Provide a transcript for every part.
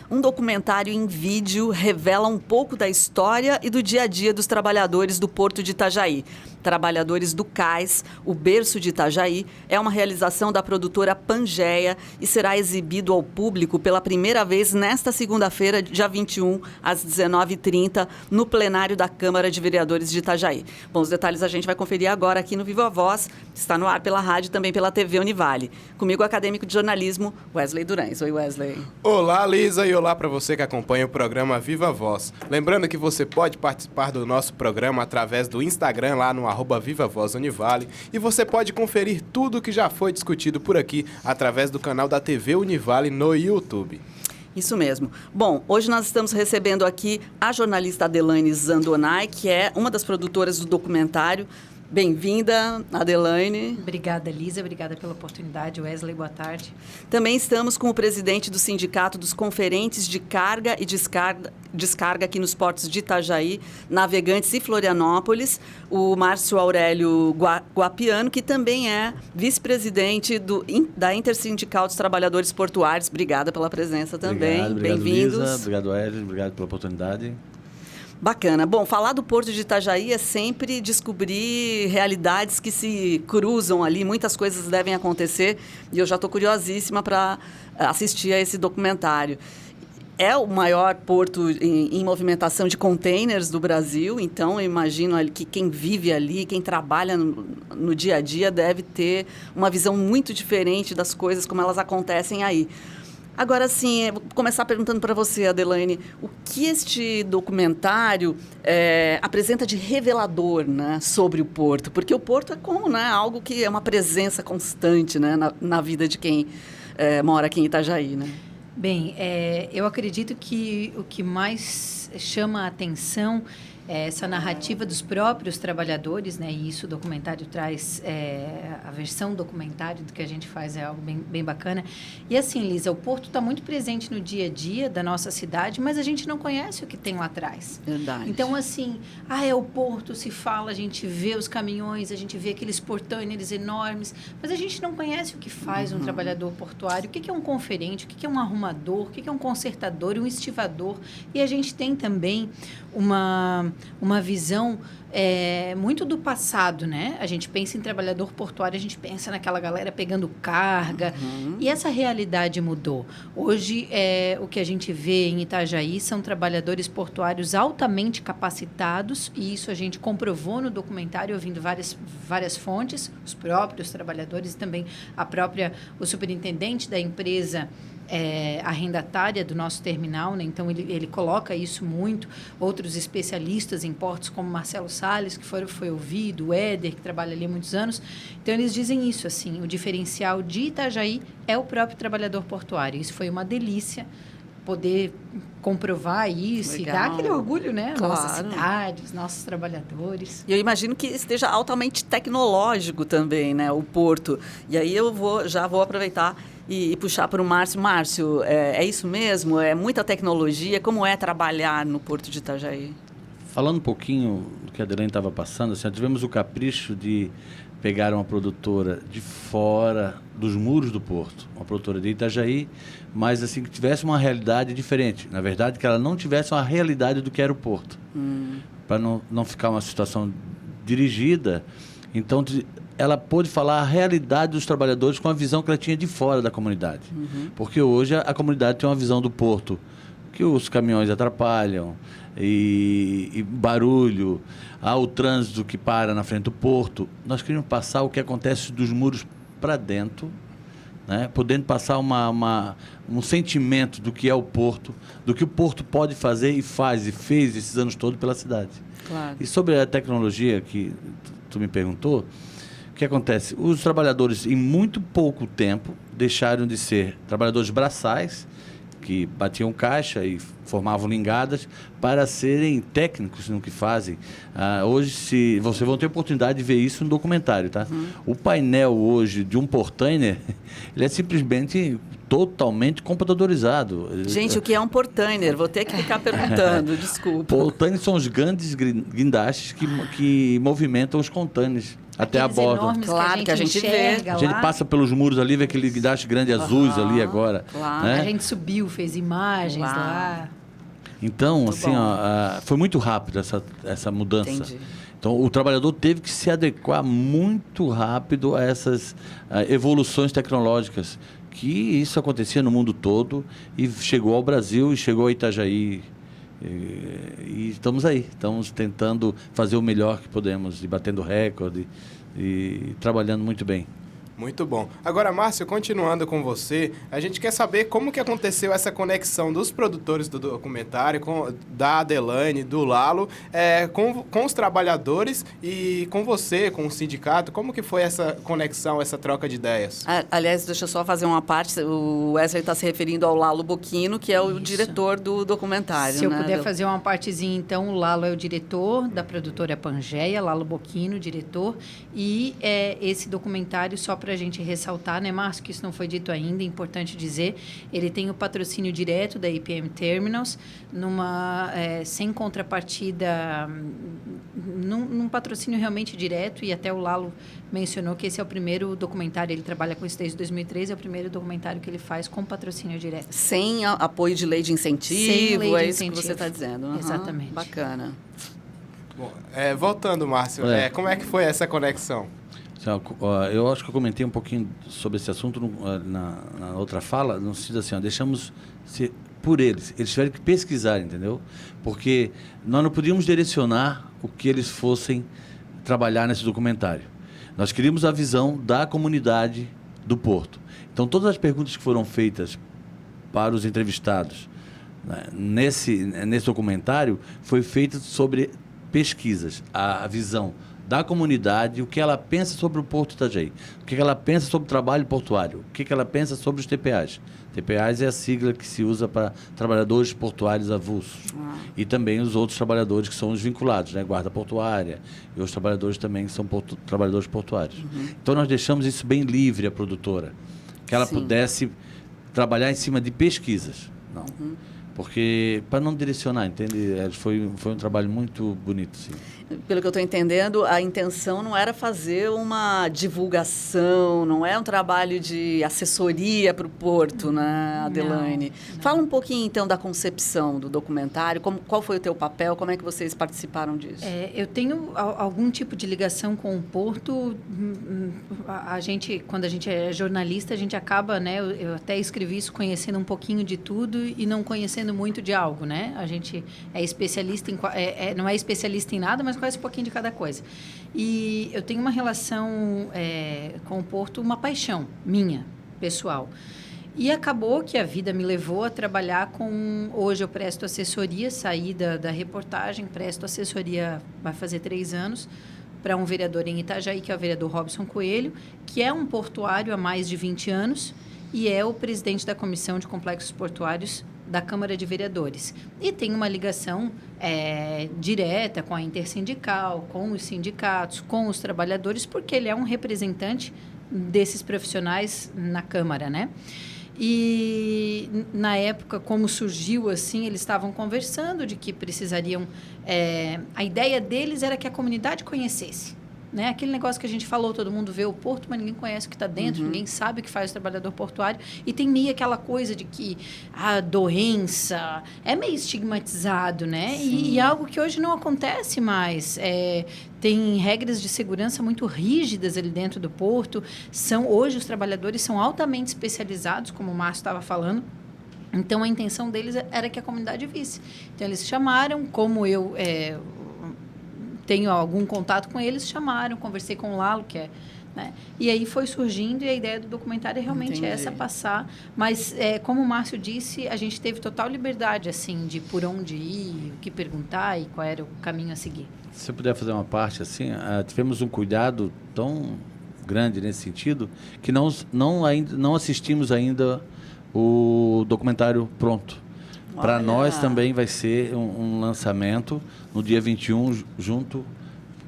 Um documentário em vídeo revela um pouco da história e do dia a dia dos trabalhadores do Porto de Itajaí. Trabalhadores do Cais, o berço de Itajaí, é uma realização da produtora Pangeia e será exibido ao público pela primeira vez nesta segunda-feira, dia 21, às 19h30, no plenário da Câmara de Vereadores de Itajaí. Bom, os detalhes a gente vai conferir agora aqui no Viva Voz, está no ar pela rádio e também pela TV Univale. Comigo, o acadêmico de jornalismo, Wesley Durães. Oi, Wesley. Olá, Lisa, e olá para você que acompanha o programa Viva Voz. Lembrando que você pode participar do nosso programa através do Instagram, lá no @VivaVozUnivale, e você pode conferir tudo o que já foi discutido por aqui através do canal da TV Univale no YouTube. Isso mesmo. Bom, hoje nós estamos recebendo aqui a jornalista Adelaine Zandonai, que é uma das produtoras do documentário. Bem-vinda, Adelaine. Obrigada, Lisa. Obrigada pela oportunidade. Wesley, boa tarde. Também estamos com o presidente do Sindicato dos Conferentes de Carga e Descarga aqui nos portos de Itajaí, Navegantes e Florianópolis, o Márcio Aurélio Guapiano, que também é vice-presidente da Intersindical dos Trabalhadores Portuários. Obrigada pela presença também. Obrigado, bem-vindos. Lisa. Obrigado, Wesley. Obrigado pela oportunidade. Bacana. Bom, falar do Porto de Itajaí é sempre descobrir realidades que se cruzam ali, muitas coisas devem acontecer e eu já estou curiosíssima para assistir a esse documentário. É o maior porto em movimentação de containers do Brasil, então eu imagino que quem vive ali, quem trabalha no dia a dia deve ter uma visão muito diferente das coisas como elas acontecem aí. Agora, sim, vou começar perguntando para você, Adelaine, o que este documentário apresenta de revelador, né, sobre o Porto? Porque o Porto é como, né, algo que é uma presença constante, né, na vida de quem mora aqui em Itajaí, né? Bem, eu acredito que o que mais chama a atenção é essa narrativa dos próprios trabalhadores, né? E isso o documentário traz, a versão documentário do que a gente faz é algo bem, bem bacana. E assim, Lisa, o Porto está muito presente no dia a dia da nossa cidade, mas a gente não conhece o que tem lá atrás. Verdade. Então, assim, é o Porto, se fala, a gente vê os caminhões, a gente vê aqueles portões enormes, mas a gente não conhece o que faz um trabalhador portuário, o que é um conferente, o que é um arrumador, o que é um consertador, um estivador. E a gente tem também uma visão muito do passado, né? A gente pensa em trabalhador portuário, a gente pensa naquela galera pegando carga, e essa realidade mudou. Hoje, o que a gente vê em Itajaí são trabalhadores portuários altamente capacitados, e isso a gente comprovou no documentário, ouvindo várias fontes, os próprios trabalhadores e também o superintendente da empresa arrendatária do nosso terminal, né? Então ele coloca isso muito. Outros especialistas em portos, como Marcelo Salles, que foi ouvido, o Éder, que trabalha ali há muitos anos. Então eles dizem isso, assim, o diferencial de Itajaí é o próprio trabalhador portuário. Isso foi uma delícia poder comprovar isso. Legal. E dar aquele orgulho, né? Claro. Nossa cidade, os nossos trabalhadores. E eu imagino que esteja altamente tecnológico também, né, o Porto. E aí eu já vou aproveitar e puxar para o Márcio. Márcio, é isso mesmo? É muita tecnologia? Como é trabalhar no Porto de Itajaí? Falando um pouquinho do que a Adelaine estava passando, assim, tivemos o capricho de pegar uma produtora de fora dos muros do Porto, uma produtora de Itajaí, mas assim, que tivesse uma realidade diferente. Na verdade, que ela não tivesse uma realidade do que era o Porto. Para não ficar uma situação dirigida. Então, ela pôde falar a realidade dos trabalhadores com a visão que ela tinha de fora da comunidade. Porque hoje a comunidade tem uma visão do Porto, que os caminhões atrapalham, e barulho, o trânsito que para na frente do Porto. Nós queríamos passar o que acontece dos muros para dentro, né? Podendo passar um sentimento do que é o Porto, do que o Porto pode fazer e faz e fez esses anos todos pela cidade. Claro. E sobre a tecnologia que tu me perguntou, o que acontece? Os trabalhadores, em muito pouco tempo, deixaram de ser trabalhadores braçais, que batiam caixa e formavam lingadas, para serem técnicos no que fazem. Hoje, vocês vão ter oportunidade de ver isso no documentário, tá? O painel hoje de um portainer, ele é simplesmente totalmente computadorizado. Gente, o que é um portainer? Vou ter que ficar perguntando, desculpa. Portainers são os grandes guindastes que movimentam os contêineres até a Aqueles borda. enormes Claro que a gente vê. enxerga A gente lá. passa pelos muros ali, vê aquele guindaste grande azuis ali agora. claro. Né? A gente subiu, fez imagens Uau. lá. Então, Muito assim, bom. foi muito rápido essa mudança. Entendi. Então, o trabalhador teve que se adequar muito rápido a essas evoluções tecnológicas, que isso acontecia no mundo todo e chegou ao Brasil e chegou a Itajaí. E estamos aí, estamos tentando fazer o melhor que podemos, e batendo recorde e trabalhando muito bem. Muito bom. Agora, Márcio, continuando com você, a gente quer saber como que aconteceu essa conexão dos produtores do documentário, da Adelaine, do Lalo, com os trabalhadores e com você, com o sindicato. Como que foi essa conexão, essa troca de ideias? Aliás, deixa eu só fazer uma parte. O Wesley está se referindo ao Lalo Bocchino, que é o Isso. diretor do documentário. Se eu né? puder fazer uma partezinha, então, o Lalo é o diretor da produtora Pangeia, Lalo Bocchino, diretor, e esse documentário, só para a gente ressaltar, né, Márcio, que isso não foi dito ainda, é importante dizer, ele tem o patrocínio direto da IPM Terminals, sem contrapartida, num patrocínio realmente direto, e até o Lalo mencionou que esse é o primeiro documentário, ele trabalha com isso desde 2013, é o primeiro documentário que ele faz com patrocínio direto. Sem apoio de lei de incentivo, Sem lei de é isso incentivo. que você está dizendo. Uhum. Exatamente. Bacana. Bom, voltando, Márcio, como é que foi essa conexão? Eu acho que eu comentei um pouquinho sobre esse assunto na outra fala, no sentido assim, deixamos por eles. Eles tiveram que pesquisar, entendeu? Porque nós não podíamos direcionar o que eles fossem trabalhar nesse documentário. Nós queríamos a visão da comunidade do Porto. Então, todas as perguntas que foram feitas para os entrevistados, né, nesse documentário foi feita sobre pesquisas, a visão da comunidade, o que ela pensa sobre o Porto Itajaí, o que ela pensa sobre o trabalho portuário, o que ela pensa sobre os TPAs. TPAs é a sigla que se usa para trabalhadores portuários avulsos. E também os outros trabalhadores que são os vinculados, né? Guarda portuária e os trabalhadores também que são trabalhadores portuários. Então nós deixamos isso bem livre à produtora, que ela pudesse trabalhar em cima de pesquisas. Não. Porque, para não direcionar, entende? Foi um trabalho muito bonito, sim. Pelo que eu estou entendendo, a intenção não era fazer uma divulgação, não é um trabalho de assessoria para o Porto, né, Adelaine? Não. Fala um pouquinho, então, da concepção do documentário, qual foi o teu papel, como é que vocês participaram disso? Eu tenho algum tipo de ligação com o Porto. Quando a gente é jornalista, a gente acaba, né, eu até escrevi isso, conhecendo um pouquinho de tudo e não conhecendo muito de algo, né? A gente é especialista não é especialista em nada, mas conhece um pouquinho de cada coisa. E eu tenho uma relação com o Porto, uma paixão minha, pessoal. E acabou que a vida me levou a trabalhar hoje eu presto assessoria, saí da reportagem, presto assessoria, vai fazer 3 anos, para um vereador em Itajaí, que é o vereador Robson Coelho, que é um portuário há mais de 20 anos e é o presidente da Comissão de Complexos Portuários da Câmara de Vereadores. E tem uma ligação direta com a intersindical, com os sindicatos, com os trabalhadores, porque ele é um representante desses profissionais na Câmara, né? E, na época, como surgiu assim, eles estavam conversando de que precisariam... a ideia deles era que a comunidade conhecesse. Né? Aquele negócio que a gente falou, todo mundo vê o Porto, mas ninguém conhece o que está dentro, ninguém sabe o que faz o trabalhador portuário. E tem meio aquela coisa de que a doença é meio estigmatizado, né? E algo que hoje não acontece mais. Tem regras de segurança muito rígidas ali dentro do Porto. Hoje os trabalhadores são altamente especializados, como o Márcio estava falando. Então, a intenção deles era que a comunidade visse. Então, eles chamaram, como eu... tenho algum contato com eles, chamaram, conversei com o Lalo, que é... Né? E aí foi surgindo, e a ideia do documentário é realmente essa, passar. Mas, como o Márcio disse, a gente teve total liberdade, assim, de por onde ir, o que perguntar e qual era o caminho a seguir. Se eu puder fazer uma parte, assim, tivemos um cuidado tão grande nesse sentido, que não assistimos ainda o documentário pronto. Para nós também vai ser um lançamento no dia 21, junto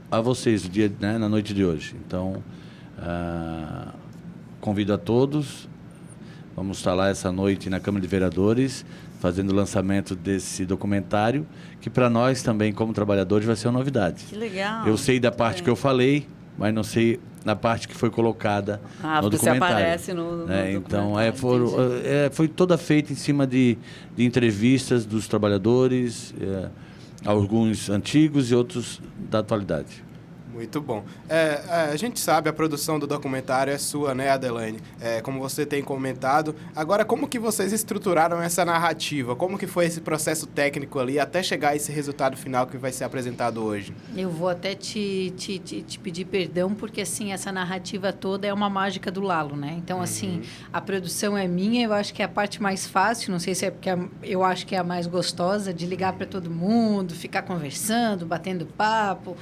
a vocês, na noite de hoje. Então, convido a todos, Vamos estar lá essa noite na Câmara de Vereadores, fazendo o lançamento desse documentário, que para nós também, como trabalhadores, vai ser uma novidade. Que legal. Eu sei da parte que eu falei, mas não sei na parte que foi colocada no porque você documentário. aparece no Então, documentário, foi toda feita em cima de entrevistas dos trabalhadores, alguns antigos e outros da atualidade. Muito bom. A gente sabe, a produção do documentário é sua, né, Adelaine? Como você tem comentado. Agora, como que vocês estruturaram essa narrativa? Como que foi esse processo técnico ali até chegar a esse resultado final que vai ser apresentado hoje? Eu vou até te pedir perdão, porque, assim, essa narrativa toda é uma mágica do Lalo, né? Então, assim, a produção é minha, eu acho que é a parte mais fácil, não sei se é porque eu acho que é a mais gostosa, de ligar para todo mundo, ficar conversando, batendo papo.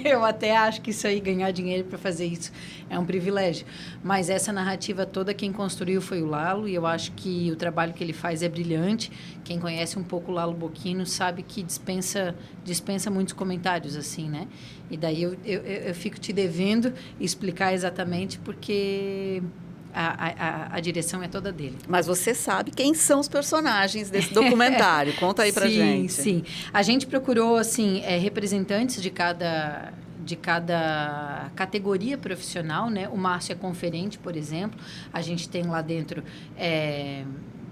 Eu até acho que isso aí, ganhar dinheiro para fazer isso, é um privilégio. Mas essa narrativa toda, quem construiu foi o Lalo, e eu acho que o trabalho que ele faz é brilhante. Quem conhece um pouco o Lalo Bocchino sabe que dispensa muitos comentários, assim, né? E daí eu fico te devendo explicar exatamente, porque a direção é toda dele. Mas você sabe quem são os personagens desse documentário. Conta aí pra gente. Sim. A gente procurou, assim, representantes de cada categoria profissional, né? O Márcio é conferente, por exemplo. A gente tem lá dentro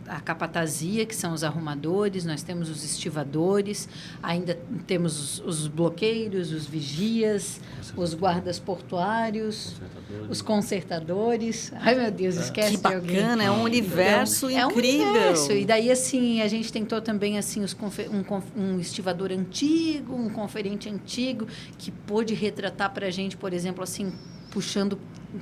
a capatazia, que são os arrumadores, nós temos os estivadores, ainda temos os bloqueiros, os vigias, os guardas portuários, os consertadores. Ai, meu Deus, esquece que de alguém. bacana, é um universo incrível. É um universo. E daí, assim, a gente tentou também, assim, um estivador antigo, um conferente antigo, que pôde retratar para a gente, por exemplo, assim, puxando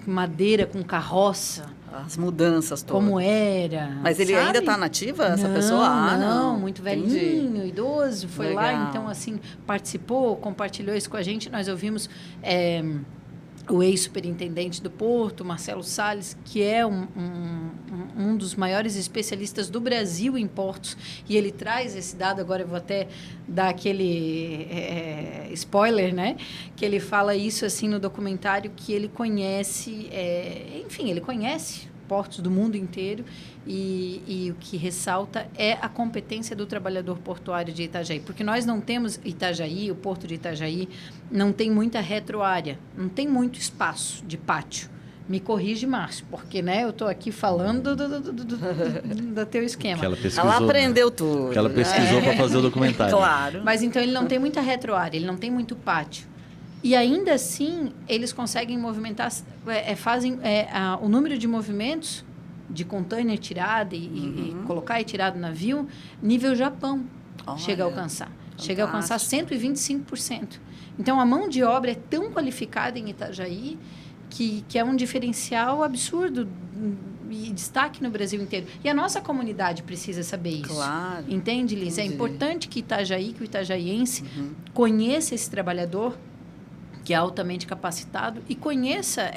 madeira com carroça. As mudanças todas. Como era. Mas ele ainda está nativa, essa pessoa? Não, muito velhinho, Entendi. idoso, foi Legal. lá, então, assim, participou, compartilhou isso com a gente. Nós ouvimos o ex-superintendente do Porto, Marcelo Salles, que é um dos maiores especialistas do Brasil em portos, e ele traz esse dado, agora eu vou até dar aquele spoiler, né? Que ele fala isso, assim, no documentário, que ele conhece, ele conhece portos do mundo inteiro, e o que ressalta é a competência do trabalhador portuário de Itajaí, porque nós não temos Itajaí, o porto de Itajaí não tem muita retroárea, não tem muito espaço de pátio. Me corrige, Márcio, porque, né, eu estou aqui falando do teu esquema. Que ela pesquisou, Ela aprendeu tudo. Que ela pesquisou para fazer o documentário. Claro. Mas então ele não tem muita retroárea, ele não tem muito pátio. E ainda assim, eles conseguem movimentar, fazem o número de movimentos de container tirado e colocar e tirar do navio, nível Japão. Olha, chega a alcançar. fantástico. Chega a alcançar 125%. Então, a mão de obra é tão qualificada em Itajaí que é um diferencial absurdo e destaque no Brasil inteiro. E a nossa comunidade precisa saber isso. Claro. Entende, Liz? Entendi. É importante que o itajaiense conheça esse trabalhador, que é altamente capacitado, e conheça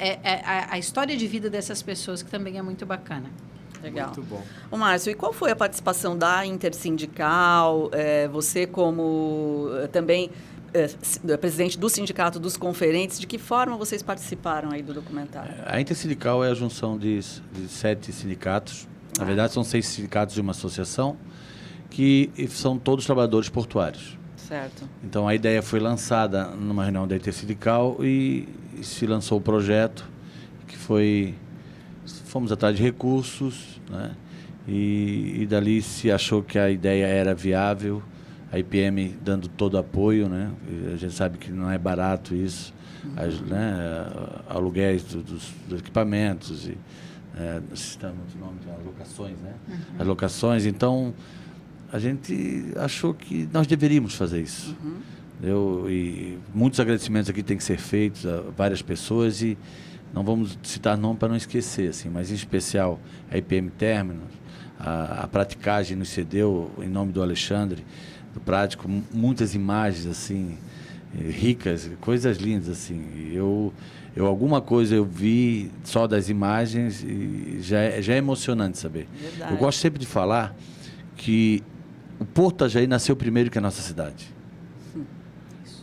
a história de vida dessas pessoas, que também é muito bacana. Legal. Muito bom. Ô, Márcio, e qual foi a participação da Intersindical? Você como também presidente do Sindicato dos Conferentes, de que forma vocês participaram aí do documentário? A Intersindical é a junção de 7 sindicatos. Na verdade, são 6 sindicatos de uma associação, que são todos trabalhadores portuários. Certo. Então, a ideia foi lançada numa reunião da Intersindical e se lançou o projeto, que fomos atrás de recursos, né? E dali se achou que a ideia era viável, a IPM dando todo apoio, né? A gente sabe que não é barato isso, aluguéis dos equipamentos, e citamos o nome de locações, né? As locações, então a gente achou que nós deveríamos fazer isso. E muitos agradecimentos aqui têm que ser feitos a várias pessoas, e não vamos citar nome para não esquecer, assim, mas em especial a IPM Términos, a Praticagem nos cedeu, em nome do Alexandre, do Prático, muitas imagens assim, ricas, coisas lindas, assim. Eu alguma coisa eu vi só das imagens e já é emocionante saber. Verdade. Eu gosto sempre de falar que o Porto Itajaí nasceu primeiro que a nossa cidade.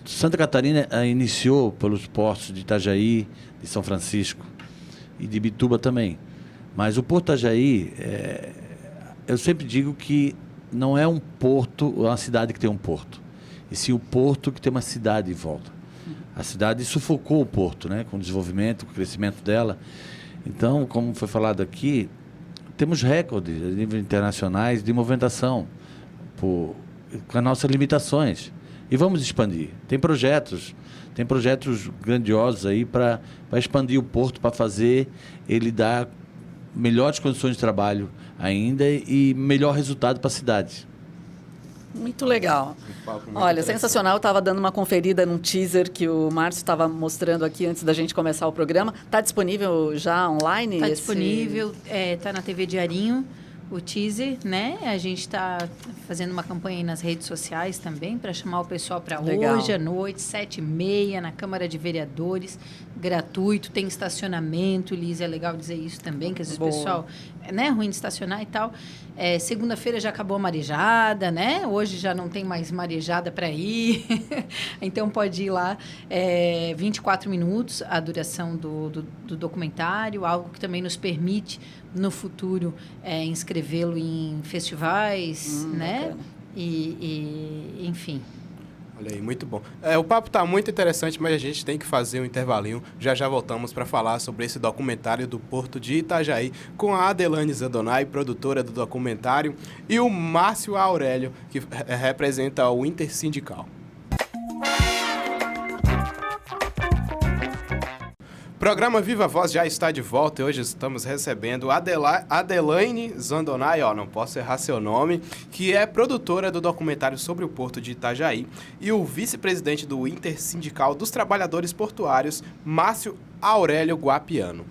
Santa Catarina iniciou pelos portos de Itajaí, de São Francisco e de Bituba também. Mas o Porto Itajaí, eu sempre digo que não é um porto, uma cidade que tem um porto, e sim o porto que tem uma cidade em volta. A cidade sufocou o porto, né, com o desenvolvimento, com o crescimento dela. Então, como foi falado aqui, temos recordes a nível internacionais de movimentação com as nossas limitações. E vamos expandir. Tem projetos grandiosos aí para expandir o porto, para fazer ele dar melhores condições de trabalho ainda e melhor resultado para a cidade. Muito legal. Olha, sensacional. Eu estava dando uma conferida num teaser que o Márcio estava mostrando aqui antes da gente começar o programa. Está disponível já online? Está disponível, está na TV Diarinho, o teaser, né? A gente está fazendo uma campanha aí nas redes sociais também para chamar o pessoal para hoje à noite, 7h30, na Câmara de Vereadores, gratuito, tem estacionamento, Liz, é legal dizer isso também, que às vezes o pessoal é ruim de estacionar e tal. Segunda-feira já acabou a marejada, né? Hoje já não tem mais marejada para ir, então pode ir lá. 24 minutos a duração do documentário, algo que também nos permite, no futuro, inscrevê-lo em festivais, né? Bacana. Enfim. Olha aí, muito bom. O papo está muito interessante, mas a gente tem que fazer um intervalinho. Já voltamos para falar sobre esse documentário do Porto de Itajaí com a Adelane Zandonai, produtora do documentário, e o Márcio Aurélio, que representa o Intersindical. O programa Viva Voz já está de volta e hoje estamos recebendo Adelane Zandonai, não posso errar seu nome, que é produtora do documentário sobre o Porto de Itajaí, e o vice-presidente do Intersindical dos Trabalhadores Portuários, Márcio Aurélio Guapiano.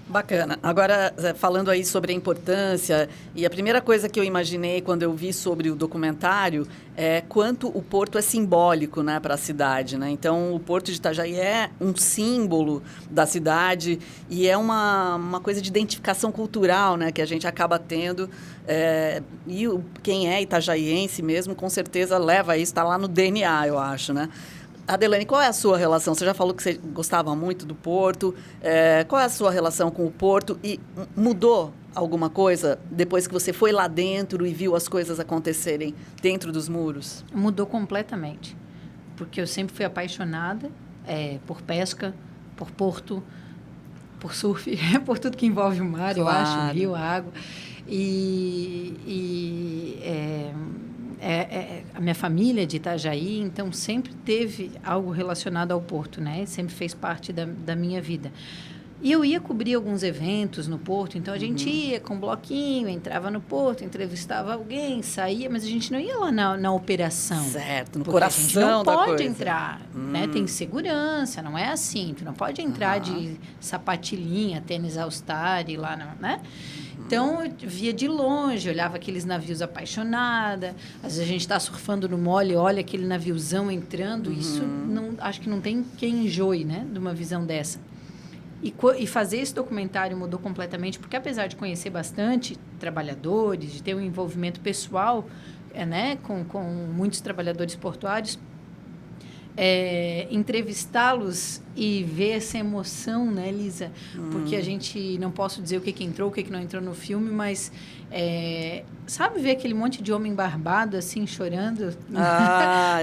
Bacana. Agora, falando aí sobre a importância, e a primeira coisa que eu imaginei quando eu vi sobre o documentário é quanto o porto é simbólico, né, para a cidade, né? Então, o Porto de Itajaí é um símbolo da cidade e é uma coisa de identificação cultural, né, que a gente acaba tendo. E quem é itajaiense mesmo, com certeza leva isso, está lá no DNA, eu acho, né? Adelane, qual é a sua relação? Você já falou que você gostava muito do Porto. Qual é a sua relação com o Porto? E mudou alguma coisa depois que você foi lá dentro e viu as coisas acontecerem dentro dos muros? Mudou completamente. Porque eu sempre fui apaixonada por pesca, por porto, por surf, por tudo que envolve o mar, claro. Eu acho, o rio, a água. A minha família é de Itajaí, então sempre teve algo relacionado ao Porto, né? Sempre fez parte da minha vida. E eu ia cobrir alguns eventos no Porto, então a gente ia com um bloquinho, entrava no Porto, entrevistava alguém, saía, mas a gente não ia lá na operação. Certo, no coração da coisa. A gente não pode coisa. Entrar, né? Tem segurança, não é assim. Tu não pode entrar de sapatilhinha, tênis All-Star e lá, né? Então, eu via de longe, olhava aqueles navios apaixonada. Às vezes a gente está surfando no mole, olha aquele naviozão entrando. Isso, acho que não tem quem enjoe, né, de uma visão dessa. E fazer esse documentário mudou completamente, porque apesar de conhecer bastante trabalhadores, de ter um envolvimento pessoal, né, com muitos trabalhadores portuários, entrevistá-los e ver essa emoção, né, Lisa? Porque a gente, não posso dizer o que entrou, o que não entrou no filme, mas sabe ver aquele monte de homem barbado, assim, chorando?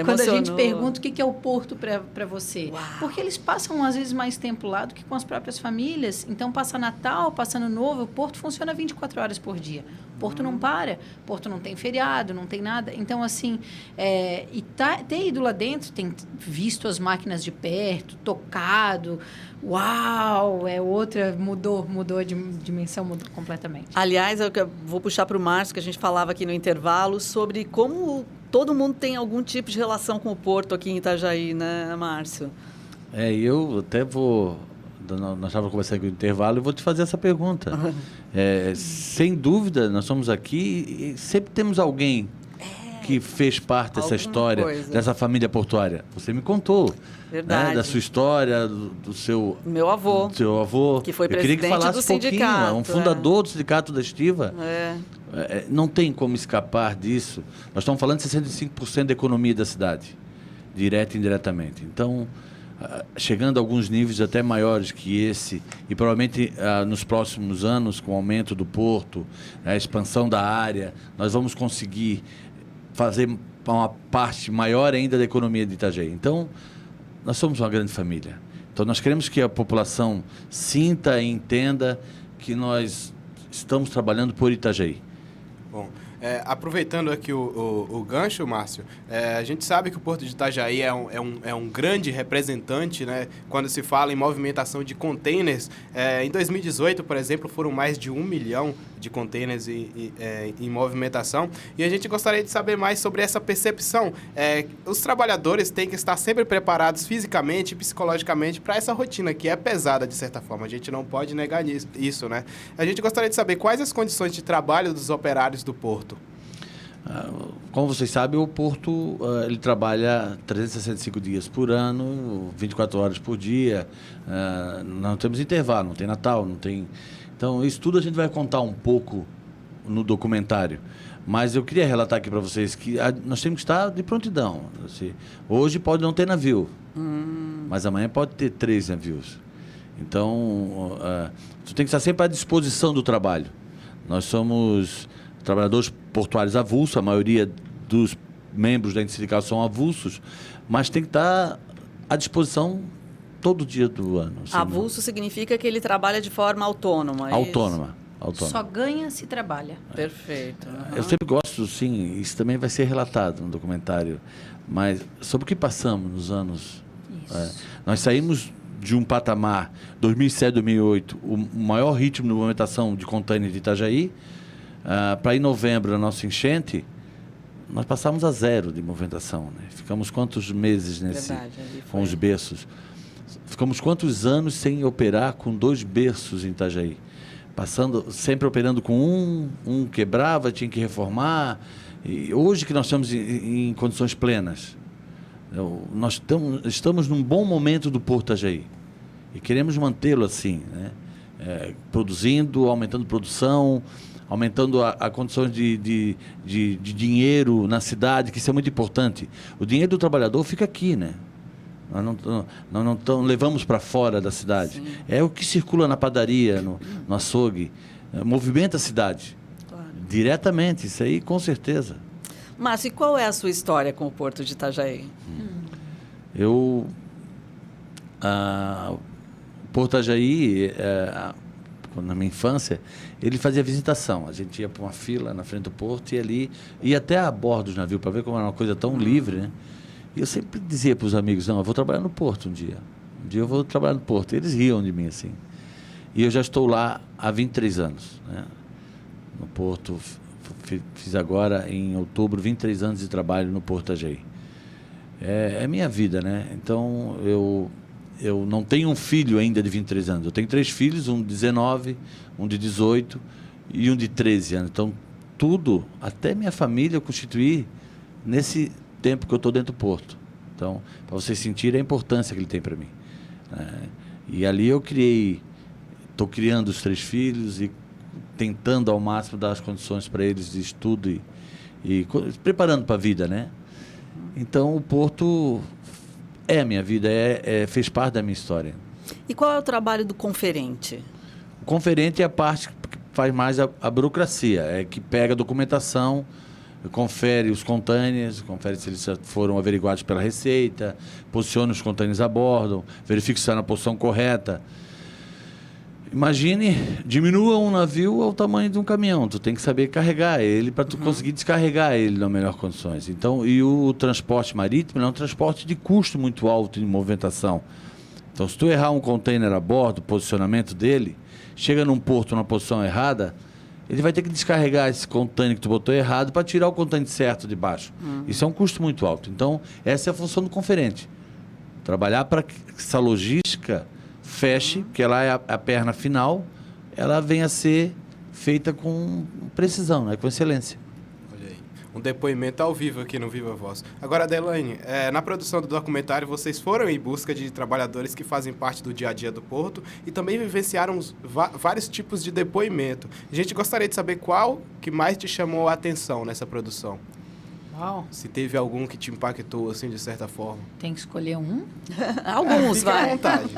Quando a gente pergunta o que é o Porto para você. Uau. Porque eles passam, às vezes, mais tempo lá do que com as próprias famílias. Então, passa Natal, passa Ano Novo, o Porto funciona 24 horas por dia. O Porto não para, o Porto não tem feriado, não tem nada. Então, assim, ter ido lá dentro, tem visto as máquinas de perto, tocado, uau, outra, mudou a dimensão, mudou completamente. Aliás, eu vou puxar para o Márcio, que a gente falava aqui no intervalo, sobre como todo mundo tem algum tipo de relação com o Porto aqui em Itajaí, né, Márcio? Eu até vou... Nós estávamos conversando aqui no intervalo e vou te fazer essa pergunta. Sem dúvida, nós somos aqui e sempre temos alguém que fez parte dessa história, dessa família portuária. Você me contou. Verdade. Né, da sua história, do seu... Meu avô. Do seu avô. Que foi presidente Eu queria que falasse do sindicato. É um fundador do Sindicato da Estiva. Não tem como escapar disso. Nós estamos falando de 65% da economia da cidade, direta e indiretamente. Então, chegando a alguns níveis até maiores que esse, e provavelmente nos próximos anos, com o aumento do porto, a expansão da área, nós vamos conseguir fazer uma parte maior ainda da economia de Itajaí. Então, nós somos uma grande família. Então, nós queremos que a população sinta e entenda que nós estamos trabalhando por Itajaí. Bom, aproveitando aqui o gancho, Márcio, a gente sabe que o Porto de Itajaí é um grande representante, né, quando se fala em movimentação de containers. Em 2018, por exemplo, foram mais de 1 milhão de containers em movimentação. E a gente gostaria de saber mais sobre essa percepção. Os trabalhadores têm que estar sempre preparados fisicamente e psicologicamente para essa rotina, que é pesada, de certa forma. A gente não pode negar isso, né? A gente gostaria de saber quais as condições de trabalho dos operários do Porto. Como vocês sabem, o Porto ele trabalha 365 dias por ano, 24 horas por dia. Não temos intervalo, não tem Natal, não tem... Então, isso tudo a gente vai contar um pouco no documentário. Mas eu queria relatar aqui para vocês que nós temos que estar de prontidão. Assim, hoje pode não ter navio, mas amanhã pode ter 3 navios. Então, tu tem que estar sempre à disposição do trabalho. Nós somos trabalhadores portuários avulsos, a maioria dos membros da ente sindical são avulsos, mas tem que estar à disposição todo dia do ano. Assim, avulso significa que ele trabalha de forma autônoma. Autônoma. Só ganha se trabalha. Perfeito. Eu sempre gosto, sim, isso também vai ser relatado no documentário, mas sobre o que passamos nos anos... nós saímos de um patamar, 2007, 2008, o maior ritmo de movimentação de container de Itajaí, para em novembro, na nossa enchente, nós passamos a 0 de movimentação. Né? Ficamos quantos meses com os berços? Ficamos quantos anos sem operar com 2 berços em Itajaí? Sempre operando com um quebrava, tinha que reformar. E hoje que nós estamos em condições plenas, nós estamos num bom momento do Porto Itajaí e queremos mantê-lo assim, né? Produzindo, aumentando produção, aumentando a condição de dinheiro na cidade, que isso é muito importante. O dinheiro do trabalhador fica aqui, né? Nós não levamos para fora da cidade. Sim. É o que circula na padaria, no açougue. Movimenta a cidade. Claro. Diretamente, isso aí com certeza. Márcio, e qual é a sua história com o Porto de Itajaí? O Porto Itajaí, na minha infância, ele fazia visitação. A gente ia para uma fila na frente do porto e ia até a bordo dos navios para ver como era uma coisa tão livre, né? E eu sempre dizia para os amigos, não, eu vou trabalhar no Porto um dia. Um dia eu vou trabalhar no Porto. Eles riam de mim, assim. E eu já estou lá há 23 anos. Né? No Porto, fiz agora, em outubro, 23 anos de trabalho no Porto Itajaí. É minha vida, né? Então, eu não tenho um filho ainda de 23 anos. Eu tenho 3 filhos, um de 19, um de 18 e um de 13 anos. Então, tudo, até minha família, eu constituí nesse tempo que eu estou dentro do Porto. Então, para vocês sentirem a importância que ele tem para mim. E ali eu estou criando os 3 filhos e tentando ao máximo dar as condições para eles de estudo e preparando para a vida, né? Então, o Porto é a minha vida, fez parte da minha história. E qual é o trabalho do conferente? O conferente é a parte que faz mais a burocracia, que pega a documentação, confere os containers, confere se eles foram averiguados pela Receita, posiciona os containers a bordo, verifica se está na posição correta. Imagine, diminua um navio ao tamanho de um caminhão. Tu tem que saber carregar ele para tu conseguir descarregar ele nas melhores condições. Então, e o transporte marítimo é um transporte de custo muito alto de movimentação. Então, se tu errar um container a bordo, o posicionamento dele, chega num porto na posição errada, ele vai ter que descarregar esse container que tu botou errado para tirar o container certo de baixo. Isso é um custo muito alto. Então, essa é a função do conferente. Trabalhar para que essa logística feche, porque ela é a perna final, ela venha a ser feita com precisão, né? Com excelência. Olha aí. Um depoimento ao vivo aqui no Viva Voz. Agora, Adelaine, na produção do documentário, vocês foram em busca de trabalhadores que fazem parte do dia a dia do Porto e também vivenciaram vários tipos de depoimento. A gente gostaria de saber qual que mais te chamou a atenção nessa produção. Uau, Se teve algum que te impactou, assim, de certa forma. tem que escolher um? Alguns, Fica à vai. vontade.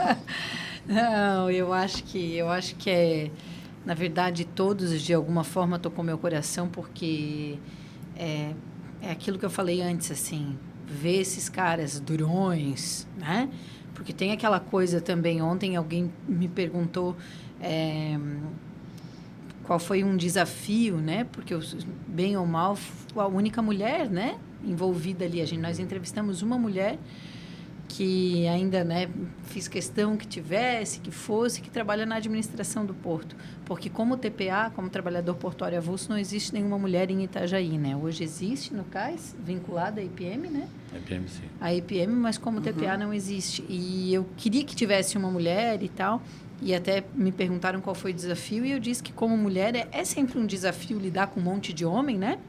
Não, eu acho que é, na verdade, todos de alguma forma tocou meu coração, porque é aquilo que eu falei antes, assim, ver esses caras durões, né? Porque tem aquela coisa também, ontem alguém me perguntou qual foi um desafio, né? Porque eu, bem ou mal, fui a única mulher, né, envolvida ali. Nós entrevistamos uma mulher que ainda, né, fiz questão que tivesse, que fosse, que trabalha na administração do porto. Porque como TPA, como trabalhador portuário avulso, não existe nenhuma mulher em Itajaí, né? Hoje existe no CAIS, vinculada à IPM, né? A IPM, sim. A IPM, mas como TPA não existe. E eu queria que tivesse uma mulher e tal, e até me perguntaram qual foi o desafio, e eu disse que como mulher é sempre um desafio lidar com um monte de homem, né?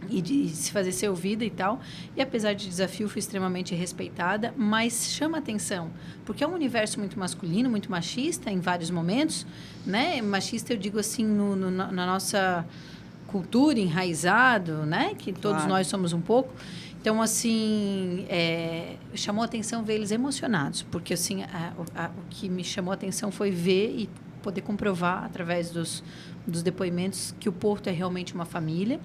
E de se fazer ser ouvida e tal. E apesar de desafio, fui extremamente respeitada, mas chama atenção, porque é um universo muito masculino, muito machista em vários momentos, né? Machista, eu digo assim, na nossa cultura, enraizado, né? Que todos Claro. nós somos um pouco. Então, assim, chamou atenção ver eles emocionados, porque, assim, o que me chamou atenção foi ver e poder comprovar, através dos depoimentos, que o Porto é realmente uma família,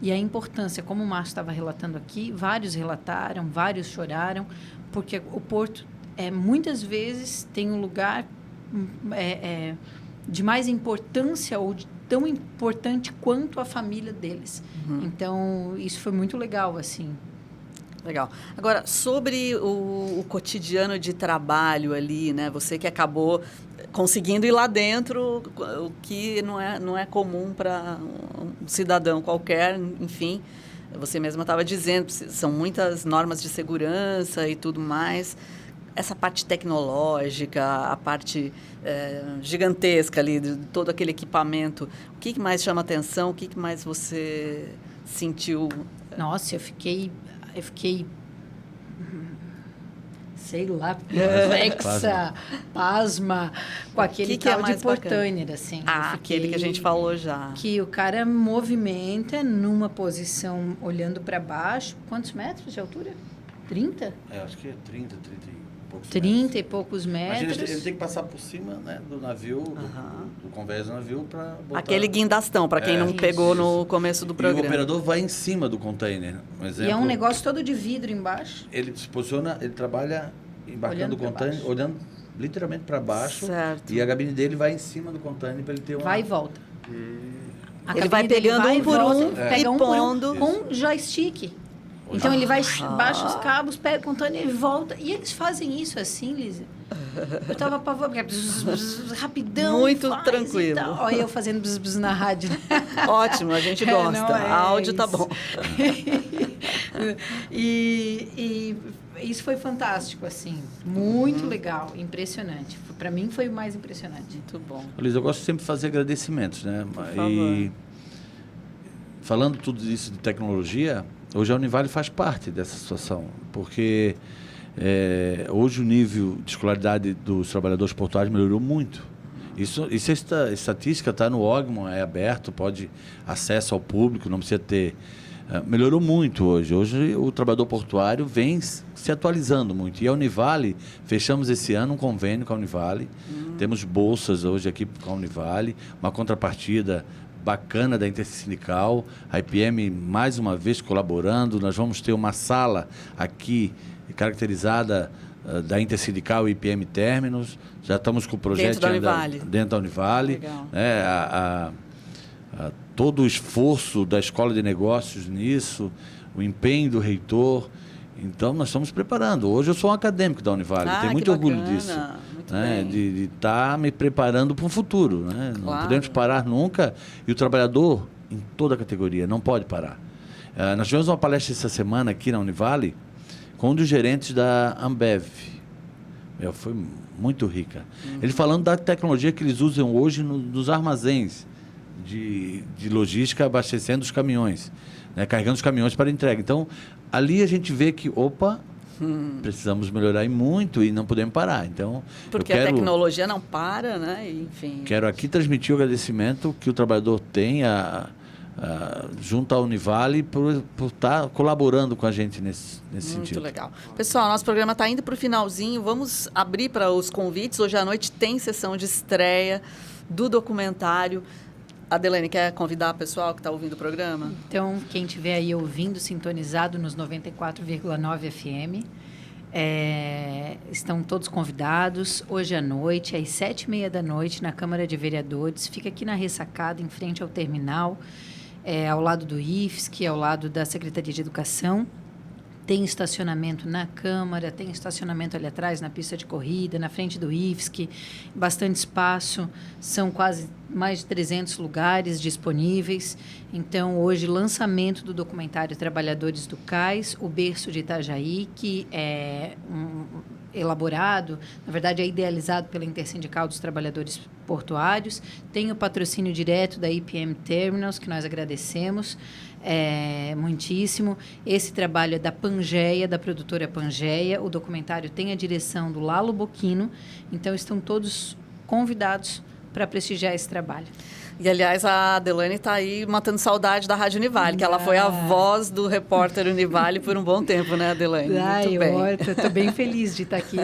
e a importância, como o Márcio estava relatando aqui, vários relataram, vários choraram, porque o Porto, muitas vezes, tem um lugar de mais importância ou tão importante quanto a família deles. Então, isso foi muito legal, assim. Legal. Agora, sobre o cotidiano de trabalho ali, né? Você que acabou conseguindo ir lá dentro, o que não é comum para um cidadão qualquer, enfim. Você mesma estava dizendo, são muitas normas de segurança e tudo mais. Essa parte tecnológica, a parte gigantesca ali, de todo aquele equipamento, o que mais chama atenção? O que mais você sentiu? Nossa, eu fiquei sei lá, perplexa, pasma, com aquele que é tal de mais bacana? portainer, assim. Ah, aquele que a gente falou já. Que o cara movimenta numa posição olhando para baixo. Quantos metros de altura? 30? Acho que é 30 e poucos 30 metros. e poucos Mas metros. ele tem que passar por cima, né, do navio, do convés do navio, para botar... Aquele guindastão, para quem não Isso. pegou no começo do E o programa. operador vai em cima do container. Um E exemplo, é um negócio todo de vidro embaixo. Ele se posiciona, ele trabalha embarcando Olhando o pra container, baixo. olhando literalmente para baixo. Certo. E a cabine dele vai em cima do container para ele ter uma... Vai e volta. A Ele cabine vai dele pegando vai um e por volta, um pega e um por um pondo. com joystick. Então ele vai, baixa os cabos, pega o container e volta. E eles fazem isso assim, Lisa. Eu tava apavorada, rapidão. Muito faz tranquilo. e tal. Olha eu fazendo bzz na rádio. Ótimo, a gente gosta. Não, Áudio tá isso. bom. e isso foi fantástico, assim. Muito legal, impressionante. Para mim foi o mais impressionante. Muito bom. Luiz, eu gosto sempre de fazer agradecimentos, né? favor. E falando tudo isso de tecnologia, hoje a Univale faz parte dessa situação, porque hoje o nível de escolaridade dos trabalhadores portuários melhorou muito. Isso estatística está no Ogman, é aberto, pode acesso ao público, não precisa ter... melhorou muito hoje. Hoje o trabalhador portuário vem se atualizando muito. E a Univale, fechamos esse ano um convênio com a Univale. Temos bolsas hoje aqui com a Univale, uma contrapartida bacana da Intersindical, a IPM mais uma vez colaborando. Nós vamos ter uma sala aqui caracterizada da Intersindical e IPM Términos. Já estamos com o projeto dentro da Univale. Legal. Todo o esforço da Escola de Negócios nisso, o empenho do reitor. Então, nós estamos preparando. Hoje eu sou um acadêmico da Univale, tenho muito orgulho disso. Muito né? bem. De estar me preparando para um futuro. Né? Não Claro. podemos parar nunca. E o trabalhador, em toda a categoria, não pode parar. Nós tivemos uma palestra essa semana aqui na Univale com um dos gerentes da Ambev. Foi muito rica. Ele falando da tecnologia que eles usam hoje nos armazéns de logística, abastecendo os caminhões, né? Carregando os caminhões para entrega. Então, ali a gente vê que, precisamos melhorar e muito e não podemos parar. Então, Porque a tecnologia não para, né? Enfim. Quero aqui transmitir o agradecimento que o trabalhador tem, a junto à Univale por estar colaborando com a gente nesse sentido. Muito legal. Pessoal, nosso programa está indo para o finalzinho. Vamos abrir para os convites. Hoje à noite tem sessão de estreia do documentário. Adelane, quer convidar o pessoal que está ouvindo o programa? Então, quem estiver aí ouvindo, sintonizado nos 94,9 FM, estão todos convidados. Hoje à noite, às 7h30 da noite, na Câmara de Vereadores. Fica aqui na Ressacada, em frente ao terminal, ao lado do IFSC, ao lado da Secretaria de Educação. Tem estacionamento na Câmara, tem estacionamento ali atrás, na pista de corrida, na frente do IFSC, bastante espaço, são quase mais de 300 lugares disponíveis. Então, hoje, lançamento do documentário Trabalhadores do Cais, o berço de Itajaí, que é elaborado, na verdade, é idealizado pela Intersindical dos Trabalhadores Portuários, tem o patrocínio direto da IPM Terminals, que nós agradecemos muitíssimo. Esse trabalho é da Pangeia, da produtora Pangeia. O documentário tem a direção do Lalo Bocchino, então estão todos convidados para prestigiar esse trabalho. E, aliás, a Adelane está aí matando saudade da Rádio Univale, que ela foi a voz do repórter Univale por um bom tempo, né, Adelane? Muito bem. Estou bem feliz de estar aqui.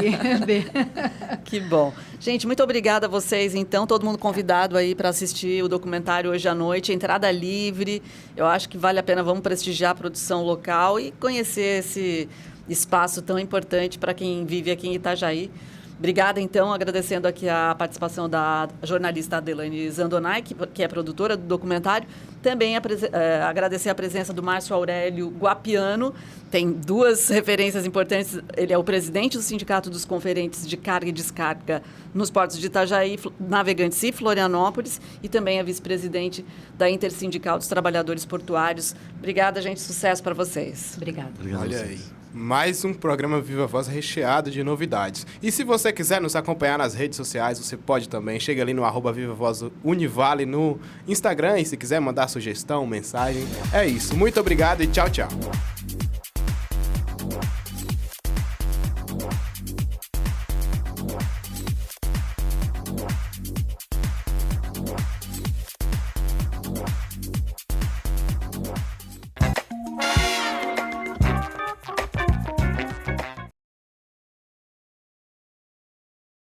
Que bom. Gente, muito obrigada a vocês, então. Todo mundo convidado aí para assistir o documentário hoje à noite. Entrada livre. Eu acho que vale a pena. Vamos prestigiar a produção local e conhecer esse espaço tão importante para quem vive aqui em Itajaí. Obrigada, então, agradecendo aqui a participação da jornalista Adelane Zandonai, que é produtora do documentário. Também agradecer a presença do Márcio Aurélio Guapiano. Tem duas referências importantes. Ele é o presidente do Sindicato dos Conferentes de Carga e Descarga nos portos de Itajaí, Navegantes e Florianópolis, e também é vice-presidente da Intersindical dos Trabalhadores Portuários. Obrigada, gente. Sucesso para vocês. Obrigada. Olha aí. Mais um programa Viva Voz recheado de novidades. E se você quiser nos acompanhar nas redes sociais, você pode também. Chega ali no @Viva Voz Univale no Instagram e se quiser mandar sugestão, mensagem. É isso. Muito obrigado e tchau, tchau.